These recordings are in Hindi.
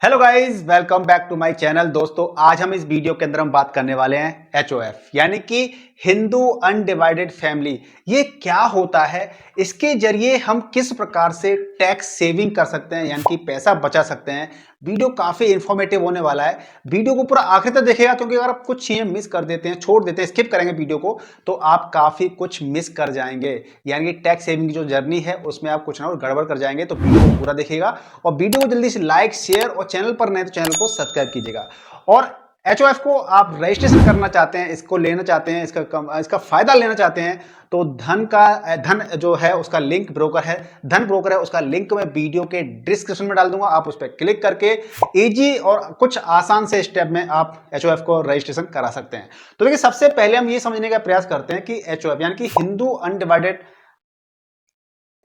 Hello guys, welcome back to my channel. दोस्तों, आज हम इस वीडियो के अंदर हम बात करने वाले हैं एचओएफ यानी कि हिंदू अनडिवाइडेड फैमिली। ये क्या होता है, इसके जरिए हम किस प्रकार से टैक्स सेविंग कर सकते हैं यानी कि पैसा बचा सकते हैं। वीडियो काफी इंफॉर्मेटिव होने वाला है। वीडियो को पूरा आखिर तक देखिएगा, क्योंकि अगर आप कुछ चीजें मिस कर देते हैं, छोड़ देते हैं, स्किप करेंगे वीडियो को, तो आप काफी कुछ मिस कर जाएंगे। यानी कि टैक्स सेविंग की जो जर्नी है उसमें आप कुछ ना कुछ गड़बड़ कर जाएंगे। तो वीडियो को पूरा देखिएगा और वीडियो को जल्दी से लाइक, शेयर और चैनल पर नए तो चैनल को सब्सक्राइब कीजिएगा। और एचओएफ को आप रजिस्ट्रेशन करना चाहते हैं, इसको लेना चाहते हैं, इसका फायदा लेना चाहते हैं, तो धन जो है उसका लिंक ब्रोकर है, धन ब्रोकर है, उसका लिंक मैं वीडियो के डिस्क्रिप्शन में डाल दूंगा। आप उस पर क्लिक करके इजी और कुछ आसान से स्टेप में आप एचओएफ को रजिस्ट्रेशन करा सकते हैं। तो देखिए, सबसे पहले हम ये समझने का प्रयास करते हैं कि एचओएफ यानी कि हिंदू अनडिवाइडेड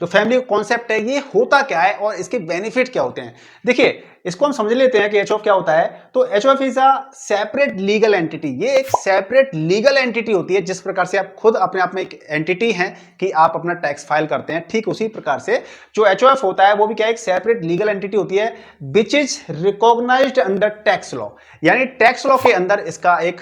जो फैमिली कॉन्सेप्ट है ये होता क्या है और इसके बेनिफिट क्या होते हैं। देखिए, इसको हम समझ लेते हैं कि एचओएफ क्या होता है। तो HOF is a separate legal entity. ये एक सेपरेट लीगल एंटिटी होती है। जिस प्रकार से आप खुद अपने आप में एक एंटिटी हैं कि आप अपना टैक्स फाइल करते हैं, ठीक उसी प्रकार से जो एचओएफ होता है वो भी क्या, एक सेपरेट लीगल एंटिटी होती है which is recognised under tax law. यानी टैक्स लॉ के अंदर इसका एक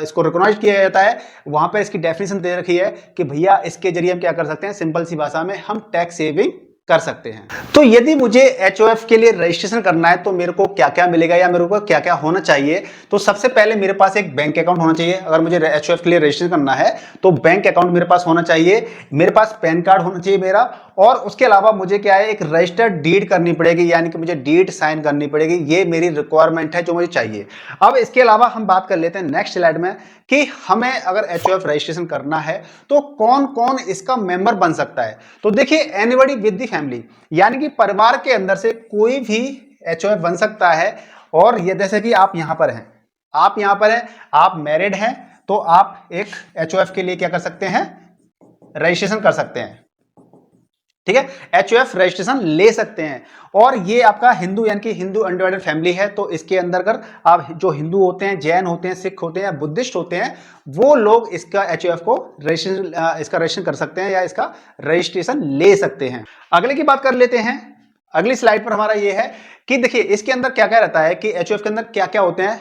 इसको रिकॉग्नाइज किया जाता है। वहां पर इसकी डेफिनेशन दे रखी है कि भैया इसके जरिए हम क्या कर सकते हैं, सिंपल सी भाषा में हम टैक्स सेविंग कर सकते हैं। तो यदि मुझे एचओएफ के लिए रजिस्ट्रेशन करना है तो मेरे को क्या क्या मिलेगा या मेरे को क्या क्या होना चाहिए। तो सबसे पहले मेरे पास एक बैंक अकाउंट होना चाहिए। अगर मुझे एचओएफ के लिए रजिस्ट्रेशन करना है तो बैंक अकाउंट मेरे पास होना चाहिए, मेरे पास पैन कार्ड होना चाहिए मेरा, और उसके अलावा मुझे क्या है, एक रजिस्टर्ड डीड करनी पड़ेगी, यानी कि मुझे डीड साइन करनी पड़ेगी। ये मेरी रिक्वायरमेंट है जो मुझे चाहिए। अब इसके अलावा हम बात कर लेते हैं नेक्स्ट स्लाइड में कि हमें अगर एचओएफ रजिस्ट्रेशन करना है तो कौन कौन इसका मेंबर बन सकता है। तो देखिए, एनीबॉडी विद द फैमिली, यानी कि परिवार के अंदर से कोई भी एचओएफ बन सकता है। और ये जैसे कि आप यहां पर हैं, आप मैरिड हैं, तो आप एक एचओएफ के लिए क्या कर सकते हैं, रजिस्ट्रेशन कर सकते हैं। ठीक है, एचओएफ रजिस्ट्रेशन ले सकते हैं। और ये आपका हिंदू यानी कि हिंदू अनडिवाइडेड फैमिली है, तो इसके अंदर अगर आप जो हिंदू होते हैं, जैन होते हैं, सिख होते हैं या बुद्धिस्ट होते हैं, वो लोग इसका एचओएफ को रजिस्ट्रेशन कर सकते हैं या इसका रजिस्ट्रेशन ले सकते हैं। अगले की बात कर लेते हैं। अगली स्लाइड पर हमारा ये है कि देखिए इसके अंदर क्या क्या रहता है, कि एचओएफ के अंदर क्या क्या होते हैं,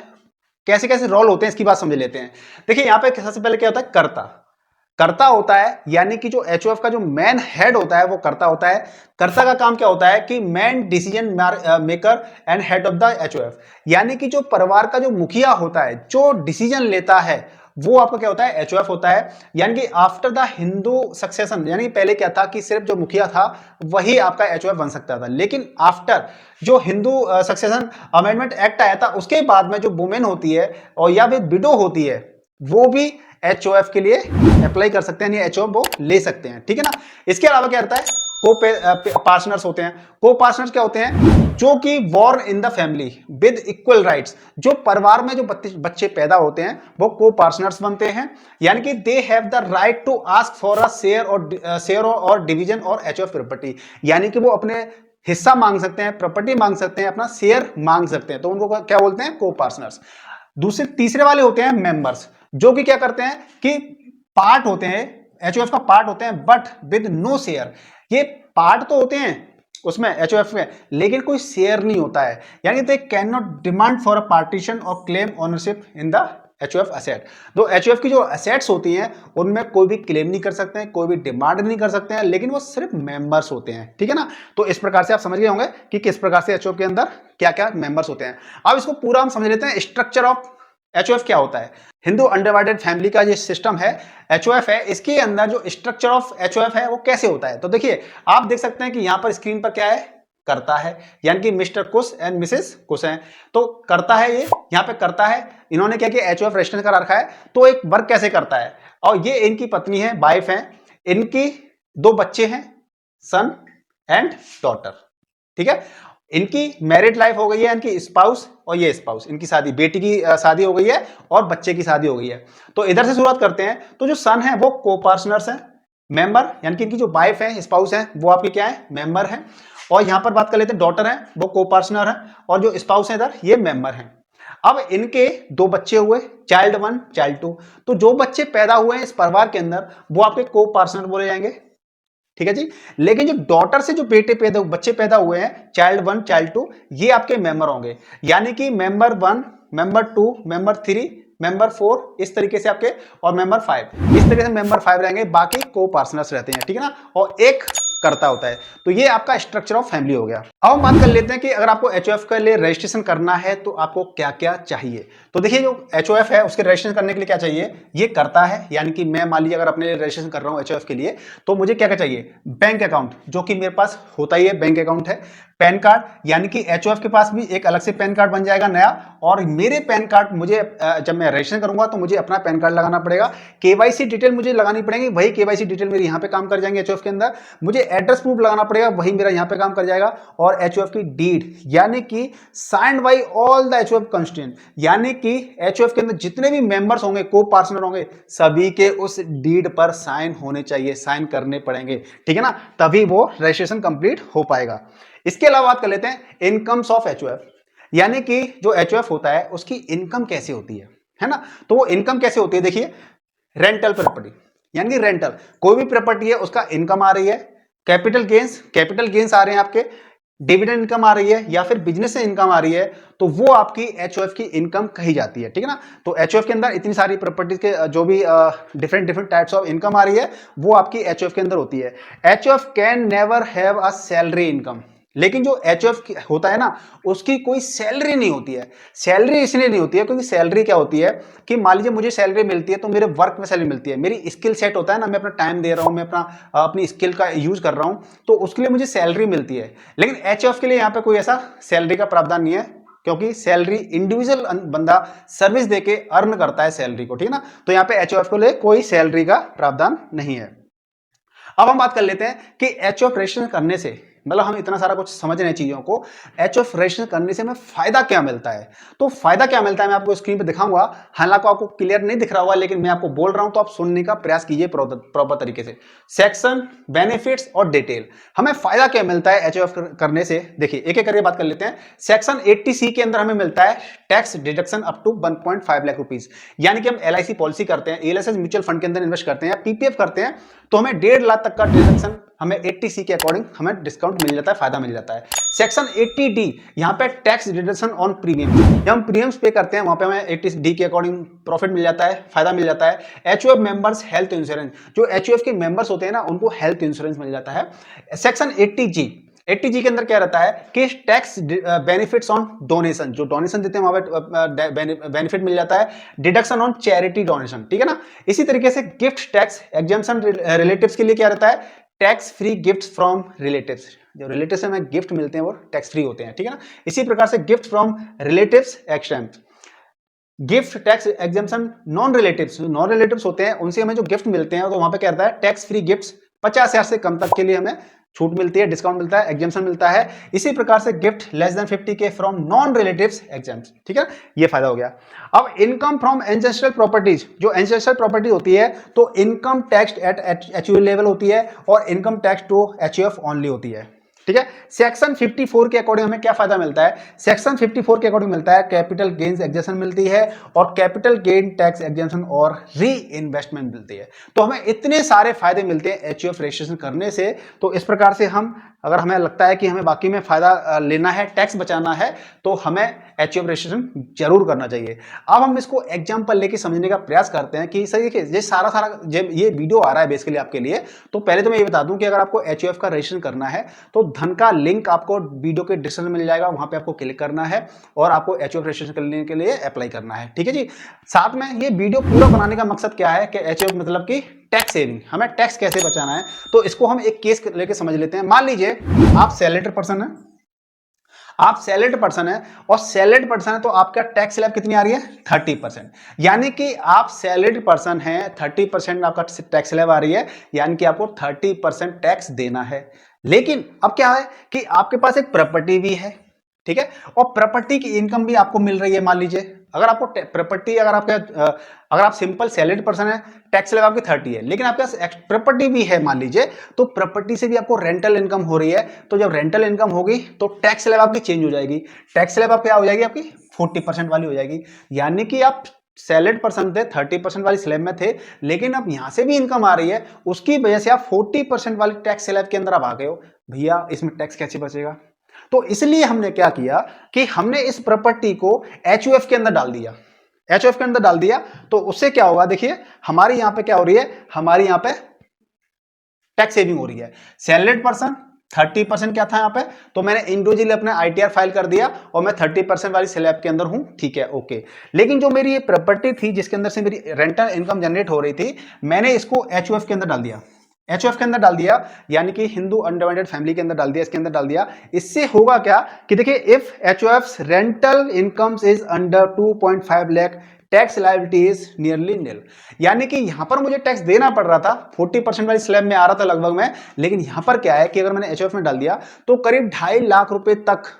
कैसे कैसे रोल होते हैं, इसकी बात समझ लेते हैं। देखिए, यहाँ पे सबसे पहले क्या होता है, कर्ता होता है। यानी कि जो एचओएफ का जो मैन हेड होता है वो कर्ता होता है। कर्ता का काम क्या होता है कि main decision maker and head of the HOF. यानी कि जो परिवार का जो मुखिया होता है, जो डिसीजन लेता है, वो आपका क्या होता है, एचओएफ होता है। यानी कि आफ्टर द हिंदू सक्सेशन, यानी पहले क्या था कि सिर्फ जो मुखिया था वही आपका एचओएफ बन सकता था, लेकिन आफ्टर जो हिंदू सक्सेशन अमेंडमेंट एक्ट आया था उसके बाद में जो वुमेन होती है और या फिर विडो होती है, वो भी एचओएफ के लिए अप्लाई कर सकते हैं, एचओएफ वो ले सकते हैं। ठीक है ना। इसके अलावा क्या रहता है, को पार्टनर्स होते हैं। को पार्टनर्स क्या होते हैं, जो कि born in the family with equal rights. जो परिवार में जो बच्चे पैदा होते हैं वो को पार्टनर्स बनते हैं। यानी कि they have the right to ask for a share और डिवीजन और एचओएफ प्रॉपर्टी। यानी कि वो अपने हिस्सा मांग सकते हैं, प्रॉपर्टी मांग सकते हैं, अपना शेयर मांग सकते हैं। तो उनको क्या बोलते हैं, को पार्टनर्स। तीसरे वाले होते हैं मेंबर्स, जो कि क्या करते हैं कि पार्ट होते हैं, एचओएफ का पार्ट होते हैं, बट विद नो शेयर। ये पार्ट तो होते हैं उसमें एचओएफ में, लेकिन कोई शेयर नहीं होता है। यानी they cannot demand for a partition और claim ownership in the HOF asset. तो एचओएफ की जो एसेट्स होती हैं उनमें कोई भी क्लेम नहीं कर सकते हैं, कोई भी डिमांड नहीं कर सकते हैं, लेकिन वो सिर्फ मेंबर्स होते हैं। ठीक है ना। तो इस प्रकार से आप समझ गए होंगे कि किस प्रकार से एचओएफ के अंदर क्या क्या मेंबर्स होते हैं। अब इसको पूरा हम समझ लेते हैं, स्ट्रक्चर ऑफ एचओएफ क्या होता है। हिंदू अनडिवाइडेड फैमिली का जो सिस्टम है, एचओएफ है, इसके अंदर जो स्ट्रक्चर ऑफ एचओएफ है वो कैसे होता है। तो देखिए, आप देख सकते हैं कि यहां पर स्क्रीन पर क्या है, करता है, यानी कि मिस्टर कुश एंड मिसेस कुश हैं। तो करता है, ये यहां पे करता है, इन्होंने क्या किया, एचओएफ रजिस्टर करा रखा है। तो एक वर्क कैसे करता है, और ये इनकी पत्नी है, वाइफ है, इनकी 2 बच्चे हैं, सन एंड डॉटर। ठीक है। इनकी मैरिड लाइफ हो गई है, इनकी स्पाउस और ये स्पाउस, इनकी शादी, बेटी की शादी हो गई है और बच्चे की शादी हो गई है। तो इधर से शुरुआत करते हैं। तो जो सन है वो को पार्टनर्स है, मेंबर, यानी कि इनकी जो वाइफ है, स्पाउस है, वो आपकी क्या है, मेंबर है। और यहां पर बात कर लेते हैं, डॉटर है वो को पार्टनर है, और जो स्पाउस है इधर ये मेंबर है। अब इनके 2 बच्चे हुए, चाइल्ड 1 चाइल्ड 2। तो जो बच्चे पैदा हुए हैं इस परिवार के अंदर वो आपके को पार्टनर बोले जाएंगे। ठीक है जी। लेकिन जो डॉटर से जो बच्चे पैदा हुए हैं, चाइल्ड 1 चाइल्ड 2, ये आपके मेंबर होंगे, यानी कि मेंबर 1, मेंबर 2, मेंबर 3, मेंबर 4, इस तरीके से आपके, और मेंबर 5, इस तरीके से मेंबर 5 रहेंगे, बाकी को पार्टनर्स रहते हैं, ठीक है ना, और एक करता होता है। तो ये आपका स्ट्रक्चर ऑफ फैमिली हो गया। अब हम बात कर लेते हैं कि अगर आपको एचओएफ के लिए रजिस्ट्रेशन करना है तो आपको क्या क्या चाहिए। तो देखिए, जो एचओएफ है उसके रजिस्ट्रेशन करने के लिए क्या चाहिए, ये करता है, यानी कि मैं मान लीजिए अगर अपने लिए रजिस्ट्रेशन कर रहा हूं एचओएफ के लिए, तो मुझे क्या क्या चाहिए, बैंक अकाउंट, जो कि मेरे पास होता ही है, बैंक अकाउंट है, पैन कार्ड, यानी कि एचओएफ के पास भी एक अलग से पैन कार्ड बन जाएगा नया, और मेरे पैन कार्ड मुझे जब मैं रजिस्ट्रेशन करूंगा तो मुझे अपना पैन कार्ड लगाना पड़ेगा, केवाईसी डिटेल मुझे लगानी पड़ेगी, वही केवाईसी डिटेल मेरी यहाँ पे काम कर जाएंगे एचओएफ के अंदर, मुझे एड्रेस प्रूफ लगाना पड़ेगा, वही मेरा यहाँ पे काम कर जाएगा, और एचओएफ की डीड, यानी कि signed by all the HOF constituent, यानी कि एचओएफ के अंदर जितने भी मेंबर्स होंगे, को पार्टनर होंगे, सभी के उस डीड पर साइन होने चाहिए, साइन करने पड़ेंगे, ठीक है ना, तभी वो रजिस्ट्रेशन कंप्लीट हो पाएगा। इसके अलावा बात कर लेते हैं इनकम्स ऑफ एचओएफ, यानी कि जो एचओएफ होता है उसकी इनकम कैसे होती है ना। तो वो इनकम कैसे होती है, देखिए, रेंटल प्रॉपर्टी, यानी कि रेंटल, कोई भी प्रॉपर्टी है उसका इनकम आ रही है, कैपिटल गेन्स आ रहे हैं आपके, डिविडेंड इनकम आ रही है, या फिर बिजनेस से इनकम आ रही है, तो वो आपकी एचओएफ की इनकम कही जाती है, ठीक है ना। तो एचओएफ के अंदर इतनी सारी प्रॉपर्टीज के जो भी डिफरेंट टाइप्स ऑफ इनकम आ रही है, वो आपकी एचओएफ के अंदर होती है। HOF can never have a salary income, लेकिन जो एचओएफ होता है ना, उसकी कोई सैलरी नहीं होती है। सैलरी इसलिए नहीं होती है क्योंकि सैलरी क्या होती है कि मान लीजिए मुझे सैलरी मिलती है तो मेरे वर्क में सैलरी मिलती है, मेरी स्किल सेट होता है ना, मैं अपना टाइम दे रहा हूं, मैं अपनी स्किल का यूज कर रहा हूं, तो उसके लिए मुझे सैलरी मिलती है। लेकिन एचओएफ के लिए यहां पे कोई ऐसा सैलरी का प्रावधान नहीं है, क्योंकि सैलरी इंडिविजुअल बंदा सर्विस देके अर्न करता है सैलरी को, ठीक है ना। तो यहाँ पे एचओएफ के लिए कोई सैलरी का प्रावधान नहीं है। अब हम बात कर लेते हैं कि एचओएफ रजिस्ट्रेशन करने से, मतलब हम इतना सारा कुछ समझ रहे हैं चीजों को, एचओएफ रजिस्ट्रेशन करने से हमें फायदा क्या मिलता है। तो फायदा क्या मिलता है मैं आपको स्क्रीन पे दिखाऊंगा, हालांकि आपको क्लियर नहीं दिख रहा होगा, लेकिन मैं आपको बोल रहा हूं तो आप सुनने का प्रयास कीजिए प्रॉपर तरीके से। सेक्शन, बेनिफिट्स और डिटेल, हमें फायदा क्या मिलता है एचओएफ करने से, देखिए एक एक करके बात कर लेते हैं। सेक्शन 80C के अंदर हमें मिलता है tax deduction up to 1.5 lakh rupees, यानी कि हम एलआईसी पॉलिसी करते हैं, एलएसएस म्यूचुअल फंड के अंदर इन्वेस्ट करते हैं, पीपीएफ करते हैं, तो हमें 1.5 लाख तक का डिडक्शन हमें 80C के अकॉर्डिंग हमें डिस्काउंट मिल जाता है, फायदा मिल जाता है। सेक्शन 80D, यहां पे टैक्स डिडक्शन ऑन प्रीमियम, जब हम प्रीमियम्स पे करते हैं वहां पे हमें 80D के अकॉर्डिंग प्रॉफिट मिल जाता है, फायदा मिल जाता है। एचओएफ मेंबर्स हेल्थ इंश्योरेंस, जो एचओएफ के मेंबर्स होते हैं ना, उनको हेल्थ इंश्योरेंस मिल जाता है। सेक्शन 80G के अंदर क्या रहता है कि टैक्स बेनिफिट्स ऑन डोनेशन, जो डोनेशन देते हैं वहां पे बेनिफिट मिल जाता है। डिडक्शन ऑन चैरिटी डोनेशन, ठीक है ना। इसी तरीके से गिफ्ट टैक्स एग्जेम्पशन रिलेटिव्स के लिए क्या रहता है, tax free gift from relatives, जो रिलेटिव से हमें गिफ्ट मिलते हैं वो टैक्स फ्री होते हैं, ठीक है ना। इसी प्रकार से gift from relatives extent, gift tax exemption non relatives होते हैं, उनसे हमें जो गिफ्ट मिलते हैं तो वहां पे क्या रहता है, टैक्स फ्री गिफ्ट्स 50,000 से कम तक के लिए हमें छूट मिलती है, डिस्काउंट मिलता है, एग्जेम्पशन मिलता है। इसी प्रकार से gift less than 50K from non relatives exempt, ठीक है, ये फायदा हो गया। अब इनकम फ्रॉम एंसेस्ट्रल प्रॉपर्टीज, जो एंसेस्ट्रल प्रॉपर्टी होती है तो income tax at HUF level होती है, और income tax to HUF only होती है, ठीक है। सेक्शन 54 के अकॉर्डिंग हमें क्या फायदा मिलता है, सेक्शन 54 के अकॉर्डिंग मिलता है कैपिटल गेन्स एग्जेम्पशन मिलती है, और कैपिटल गेन टैक्स एग्जेम्पशन और री इन्वेस्टमेंट मिलती है। तो हमें इतने सारे फायदे मिलते हैं एचयूएफ रजिस्ट्रेशन करने से। तो इस प्रकार से हम, अगर हमें लगता है कि हमें बाकी में फायदा लेना है, टैक्स बचाना है, तो हमें एचयूएफ रजिस्ट्रेशन जरूर करना चाहिए। अब हम इसको एग्जाम्पल लेके समझने का प्रयास करते हैं कि सर देखिए, ये सारा ये वीडियो आ रहा है बेसिकली आपके लिए। तो पहले तो मैं ये बता दूं कि अगर आपको एचयूएफ का रजिस्ट्रेशन करना है तो धन का लिंक आपको वीडियो के डिस्क्रिप्शन में मिल जाएगा, वहां पे आपको क्लिक करना है और आपको एचयूएफ रजिस्ट्रेशन करने के लिए अप्लाई करना है, ठीक है जी। साथ में ये वीडियो पूरा बनाने का मकसद क्या है कि एचयूएफ मतलब कि टैक्स सेविंग, हमें टैक्स कैसे बचाना है। तो इसको हम एक केस लेके समझ लेते हैं। मान लीजिए आप सैलरीड पर्सन है, आप सैलरीड पर्सन है, और सैलरीड पर्सन है तो आपका टैक्स स्लैब कितनी आ रही है, 30%, यानी कि आप सैलरीड पर्सन है, 30% आपका टैक्स स्लैब आ रही है, यानी कि आपको 30% टैक्स देना है। लेकिन अब क्या है कि आपके पास एक प्रॉपर्टी भी है, ठीक है, और प्रॉपर्टी की इनकम भी आपको मिल रही है। मान लीजिए अगर आपको प्रॉपर्टी, अगर आप सिंपल सैलरीड पर्सन है, टैक्स स्लैब आपकी 30 है, लेकिन आपके पास प्रॉपर्टी भी है मान लीजिए, तो प्रॉपर्टी से भी आपको रेंटल इनकम हो रही है। तो जब रेंटल इनकम होगी तो टैक्स स्लैब आपकी चेंज हो जाएगी, टैक्स स्लैब आप क्या हो जाएगी, आपकी 40% वाली हो जाएगी, यानी कि आप सैलरीड पर्सन थे, 30% वाली स्लैब में थे, लेकिन अब यहां से भी इनकम आ रही है, उसकी वजह से आप 40% वाली टैक्स स्लैब के अंदर आप आ गए हो। भैया इसमें टैक्स कैसे बचेगा? तो इसलिए हमने क्या किया कि हमने इस प्रॉपर्टी को एचयूएफ के अंदर डाल दिया। एचयूएफ के अंदर डाल दिया तो उससे क्या होगा, देखिए हमारी यहां पे क्या हो रही है, हमारी यहां पे टैक्स सेविंग हो रही है। सैलरीड पर्सन 30% क्या था यहां पे, तो मैंने इंडिविजुअली अपना आईटीआर फाइल कर दिया और मैं 30% वाली स्लैब के अंदर हूं, ठीक है, ओके। लेकिन जो मेरी ये प्रॉपर्टी थी जिसके अंदर से मेरी रेंटल इनकम जनरेट हो रही थी, मैंने इसको एचयूएफ के अंदर डाल दिया। एचयूएफ के अंदर डाल दिया यानी कि हिंदू अनडिवाइडेड फैमिली के अंदर डाल दिया, इसके अंदर डाल दिया। इससे होगा क्या कि देखिए, if HUF rental incomes is under 2.5 lakh tax liability is nearly nil. यानी कि यहां पर मुझे टैक्स देना पड़ रहा था, 40% वाली स्लैब में आ रहा था लगभग में, लेकिन यहां पर क्या है कि अगर मैंने एचयूएफ में डाल दिया तो करीब 2.5 लाख रुपए तक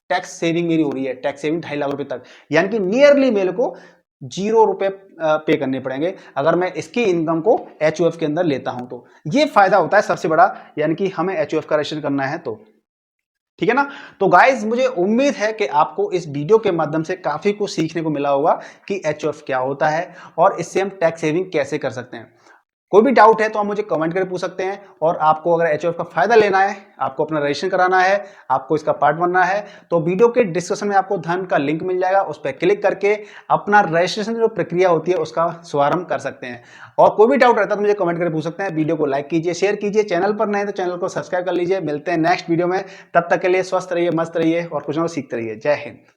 टैक्स सेविंग मेरी हो रही है। टैक्स सेविंग 2.5 लाख रुपए तक, यानी कि नियरली मेरे को 0 रुपए पे करने पड़ेंगे अगर मैं इसकी इनकम को एचयूएफ के अंदर लेता हूं तो। ये फायदा होता है सबसे बड़ा, यानी कि हमें एचयूएफ का रजिस्ट्रेशन करना है तो, ठीक है ना। तो गाइज मुझे उम्मीद है कि आपको इस वीडियो के माध्यम से काफी कुछ सीखने को मिला होगा कि एचयूएफ क्या होता है और इससे हम टैक्स सेविंग कैसे कर सकते हैं। कोई भी डाउट है तो आप मुझे कमेंट करके पूछ सकते हैं। और आपको अगर एचयूएफ का फायदा लेना है, आपको अपना रजिस्ट्रेशन कराना है, आपको इसका पार्ट बनना है, तो वीडियो के डिस्क्रिप्शन में आपको धन का लिंक मिल जाएगा, उस पर क्लिक करके अपना रजिस्ट्रेशन जो प्रक्रिया होती है उसका शुभारंभ कर सकते हैं। और कोई भी डाउट रहता है तो मुझे कमेंट करके पूछ सकते हैं। वीडियो को लाइक कीजिए, शेयर कीजिए, चैनल पर नए तो चैनल को सब्सक्राइब कर लीजिए। मिलते हैं नेक्स्ट वीडियो में, तब तक के लिए स्वस्थ रहिए, मस्त रहिए और कुछ ना कुछ सीखते रहिए। जय हिंद।